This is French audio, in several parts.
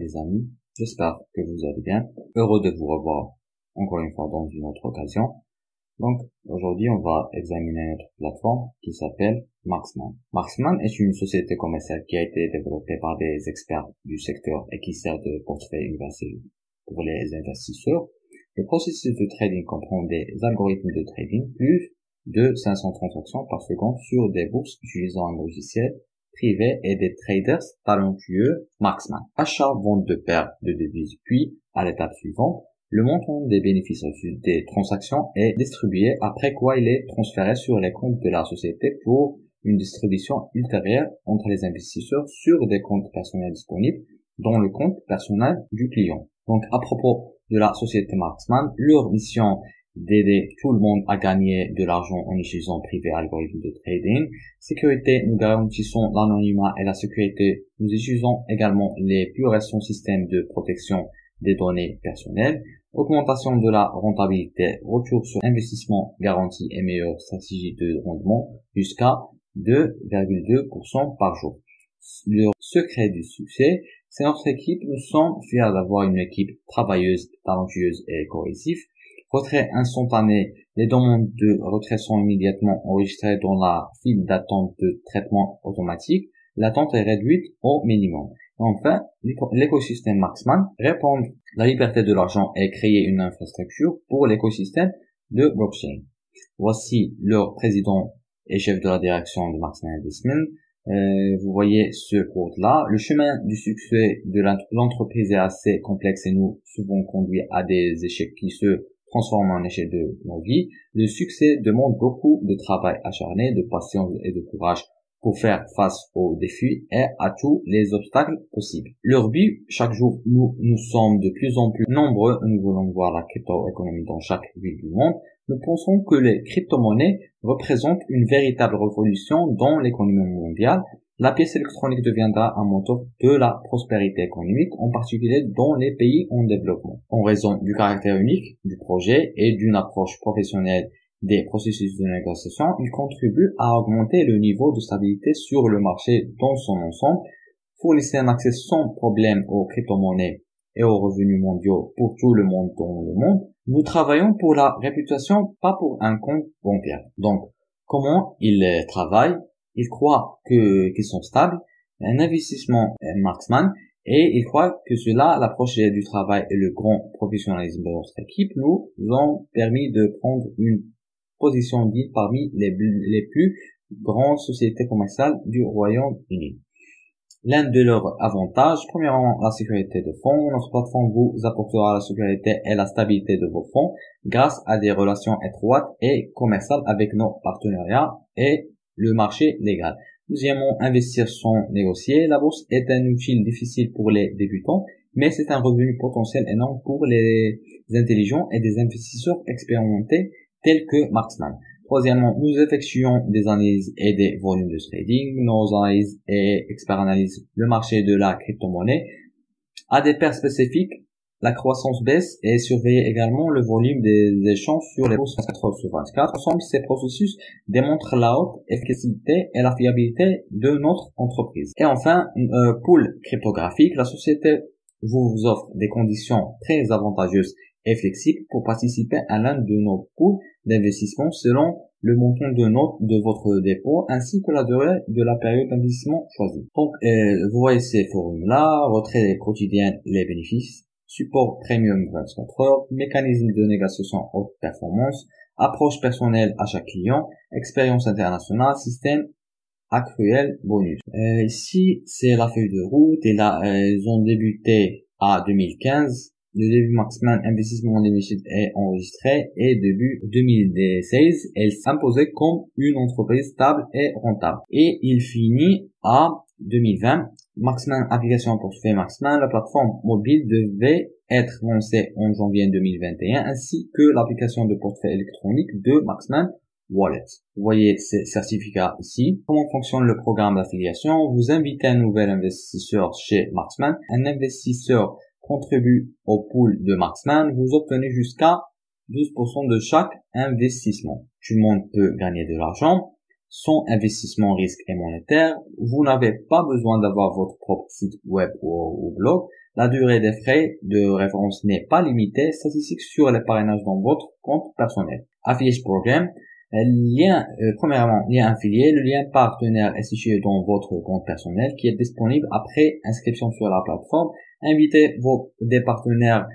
les amis, j'espère que vous allez bien. Heureux de vous revoir encore une fois dans une autre occasion. Donc aujourd'hui on va examiner notre plateforme qui s'appelle Marksman. Marksman est une société commerciale qui a été développée par des experts du secteur et qui sert de portefeuille universel pour les investisseurs. Le processus de trading comprend des algorithmes de trading, plus de 500 transactions par seconde sur des bourses utilisant un logiciel privé et des traders talentueux Marksman. Achat, vente de paires de devises, puis à l'étape suivante, le montant des bénéfices reçus des transactions est distribué, après quoi il est transféré sur les comptes de la société pour une distribution ultérieure entre les investisseurs sur des comptes personnels disponibles dans le compte personnel du client. Donc à propos de la société Marksman, leur mission d'aider tout le monde à gagner de l'argent en utilisant privé algorithmes de trading. Sécurité, nous garantissons l'anonymat et la sécurité. Nous utilisons également les plus récents systèmes de protection des données personnelles. Augmentation de la rentabilité, retour sur investissement garanti et meilleure stratégie de rendement jusqu'à 2,2% par jour. Le secret du succès, c'est notre équipe. Nous sommes fiers d'avoir une équipe travailleuse, talentueuse et cohésive. Retrait instantané, les demandes de retrait sont immédiatement enregistrées dans la file d'attente de traitement automatique. L'attente est réduite au minimum. Enfin, l'écosystème Marksman répond à la liberté de l'argent et créer une infrastructure pour l'écosystème de blockchain. Voici le président et chef de la direction de Marksman Investment. Vous voyez ce code-là. Le chemin du succès de l'entreprise est assez complexe et nous souvent conduit à des échecs qui se transforment en échec de nos vies. Le succès demande beaucoup de travail acharné, de patience et de courage pour faire face aux défis et à tous les obstacles possibles. Leur but, chaque jour, nous sommes de plus en plus nombreux, nous voulons voir la crypto-économie dans chaque ville du monde. Nous pensons que les crypto-monnaies représentent une véritable révolution dans l'économie mondiale. La pièce électronique deviendra un moteur de la prospérité économique, en particulier dans les pays en développement. En raison du caractère unique du projet et d'une approche professionnelle des processus de négociation, il contribue à augmenter le niveau de stabilité sur le marché dans son ensemble, fournissant un accès sans problème aux crypto-monnaies et aux revenus mondiaux pour tout le monde dans le monde. Nous travaillons pour la réputation, pas pour un compte bancaire. Donc, comment ils travaillent? Ils croient qu'ils sont stables, un investissement Marksman, et ils croient que cela, l'approche du travail et le grand professionnalisme de notre équipe nous ont permis de prendre une position dite parmi les plus grandes sociétés commerciales du Royaume-Uni. L'un de leurs avantages, premièrement, la sécurité de fonds. Notre plateforme vous apportera la sécurité et la stabilité de vos fonds grâce à des relations étroites et commerciales avec nos partenariats et le marché légal. Deuxièmement, investir sans négocier. La bourse est un outil difficile pour les débutants, mais c'est un revenu potentiel énorme pour les intelligents et des investisseurs expérimentés tels que Marksman. Troisièmement, nous effectuons des analyses et des volumes de trading. Nos analyses et experts analysent le marché de la crypto-monnaie à des paires spécifiques. La croissance baisse et surveiller également le volume des échanges sur les bourses 24 heures sur 24. Ensemble, ces processus démontrent la haute efficacité et la fiabilité de notre entreprise. Et enfin, pool cryptographique. La société vous offre des conditions très avantageuses et flexibles pour participer à l'un de nos pools d'investissement selon le montant de votre dépôt ainsi que la durée de la période d'investissement choisie. Donc, vous voyez ces formules-là, retrait quotidien, les bénéfices, support premium 24 heures, mécanisme de négociation haute performance, approche personnelle à chaque client, expérience internationale, système accruel bonus. Ici, c'est la feuille de route et là, ils ont débuté à 2015. Le début Marksman Investissement Limited est enregistré et début 2016, elle s'imposait comme une entreprise stable et rentable. Et il finit à 2020. Marksman Application Portefeuille Marksman, la plateforme mobile devait être lancée en janvier 2021 ainsi que l'application de portefeuille électronique de Marksman Wallet. Vous voyez ces certificats ici. Comment fonctionne le programme d'affiliation? Vous invitez un nouvel investisseur chez Marksman. Un investisseur contribue au pool de Marksman, vous obtenez jusqu'à 12% de chaque investissement. Tout le monde peut gagner de l'argent sans investissement risque et monétaire. Vous n'avez pas besoin d'avoir votre propre site web ou blog. La durée des frais de référence n'est pas limitée. Statistiques sur les parrainages dans votre compte personnel. Affiliate Program. Premièrement, lien affilié. Le lien partenaire est situé dans votre compte personnel qui est disponible après inscription sur la plateforme. Invitez vos partenaires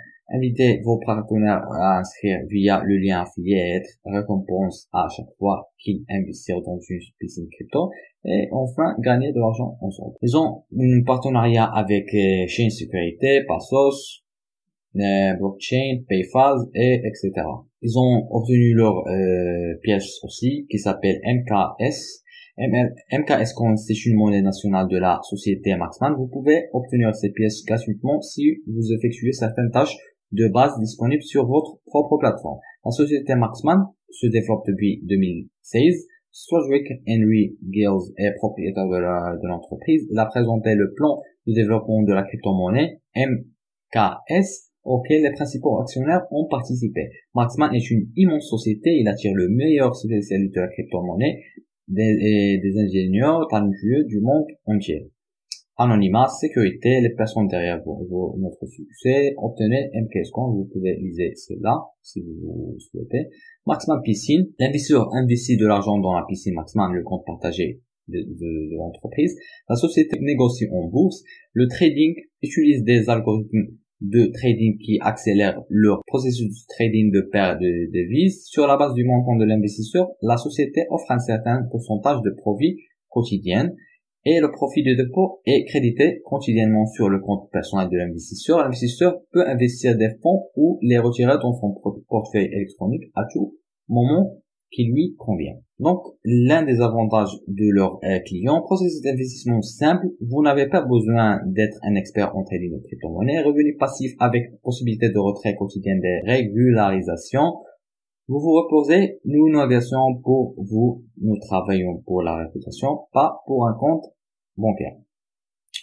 à inscrire via le lien affilié et être récompense à chaque fois qu'ils investissent dans une piscine crypto. Et enfin, gagner de l'argent ensemble. Ils ont un partenariat avec Chain Sécurité, Paxos, Blockchain, PayPal, etc. Ils ont obtenu leur pièce aussi qui s'appelle MKS. MKS c'est une monnaie nationale de la société Maxman. Vous pouvez obtenir ces pièces gratuitement si vous effectuez certaines tâches de base disponibles sur votre propre plateforme. La société Maxman se développe depuis 2016. Stradwick Henry Gills est propriétaire de l'entreprise. Il a présenté le plan de développement de la crypto-monnaie MKS auquel les principaux actionnaires ont participé. Maxman est une immense société. Il attire le meilleur spécialiste de la crypto-monnaie, des ingénieurs talentueux du monde entier. Anonymat, sécurité, les personnes derrière notre succès. Obtenez MKS Coin, vous pouvez liser cela si vous souhaitez. Maxman Piscine, l'investisseur investit de l'argent dans la piscine Maxman, le compte partagé de l'entreprise. La société négocie en bourse. Le trading utilise des algorithmes de trading qui accélèrent leur processus de trading de paires de devises. Sur la base du montant de l'investisseur, la société offre un certain pourcentage de profit quotidien et le profit de dépôt est crédité quotidiennement sur le compte personnel de l'investisseur. L'investisseur peut investir des fonds ou les retirer dans son portefeuille électronique à tout moment qui lui convient. Donc, l'un des avantages de leurs clients, processus d'investissement simple, vous n'avez pas besoin d'être un expert en trading de crypto-monnaie, revenu passif avec possibilité de retrait quotidien des régularisations. Vous vous reposez, nous naviguons pour vous, nous travaillons pour la réputation, pas pour un compte bancaire.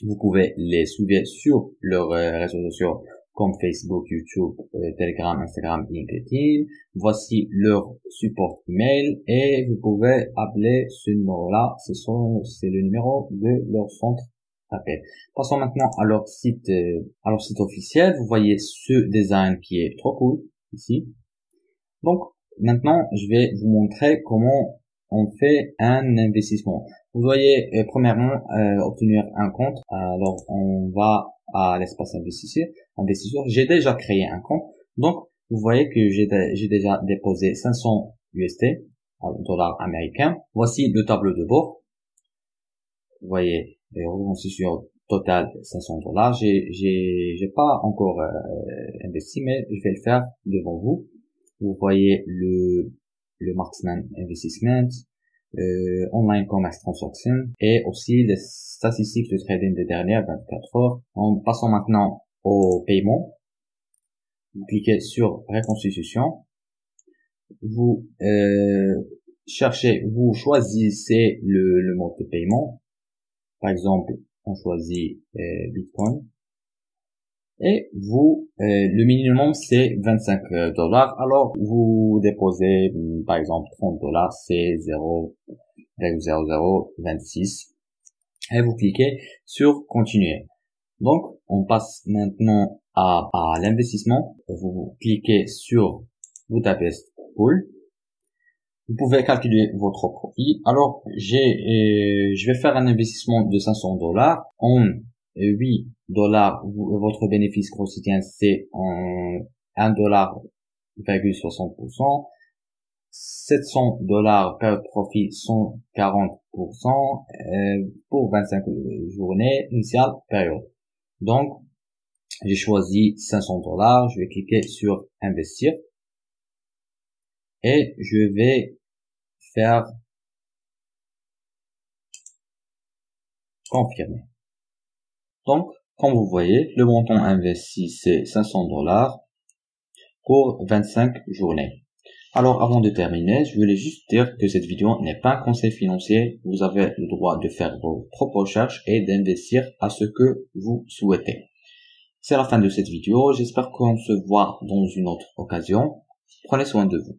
Vous pouvez les suivre sur leurs réseaux sociaux comme Facebook, YouTube, Telegram, Instagram, LinkedIn. Voici leur support email et vous pouvez appeler ce numéro-là. C'est le numéro de leur centre d'appel. Passons maintenant à leur site officiel. Vous voyez ce design qui est trop cool ici. Donc, maintenant, je vais vous montrer comment on fait un investissement. Vous voyez, premièrement, obtenir un compte. Alors, on va à l'espace investisseur. J'ai déjà créé un compte. Donc, vous voyez que j'ai déjà déposé 500 USD, dollars américains. Voici le tableau de bord. Vous voyez, on est sur total 500 dollars. J'ai pas encore investi, mais je vais le faire devant vous. Vous voyez le Maxman Investment, Online Commerce Transaction et aussi les statistiques de trading des dernières 24 heures. En passant maintenant au paiement, vous cliquez sur Reconstitution. Vous choisissez le mode de paiement. Par exemple, on choisit Bitcoin. Et vous, le minimum c'est 25 dollars. Alors vous déposez par exemple 30 dollars, c'est 0,0026 et vous cliquez sur continuer. Donc on passe maintenant à l'investissement. Vous cliquez sur, vous tapez pool. Vous pouvez calculer votre profit. Alors je vais faire un investissement de 500 dollars en 8 dollars, votre bénéfice quotidien c'est en 1 dollar, 60%, 700 dollars per profit 140%, pour 25 journées initiale période. Donc, j'ai choisi 500 dollars, je vais cliquer sur investir et je vais faire confirmer. Donc, comme vous voyez, le montant investi, c'est 500 dollars pour 25 journées. Alors, avant de terminer, je voulais juste dire que cette vidéo n'est pas un conseil financier. Vous avez le droit de faire vos propres recherches et d'investir à ce que vous souhaitez. C'est la fin de cette vidéo. J'espère qu'on se voit dans une autre occasion. Prenez soin de vous.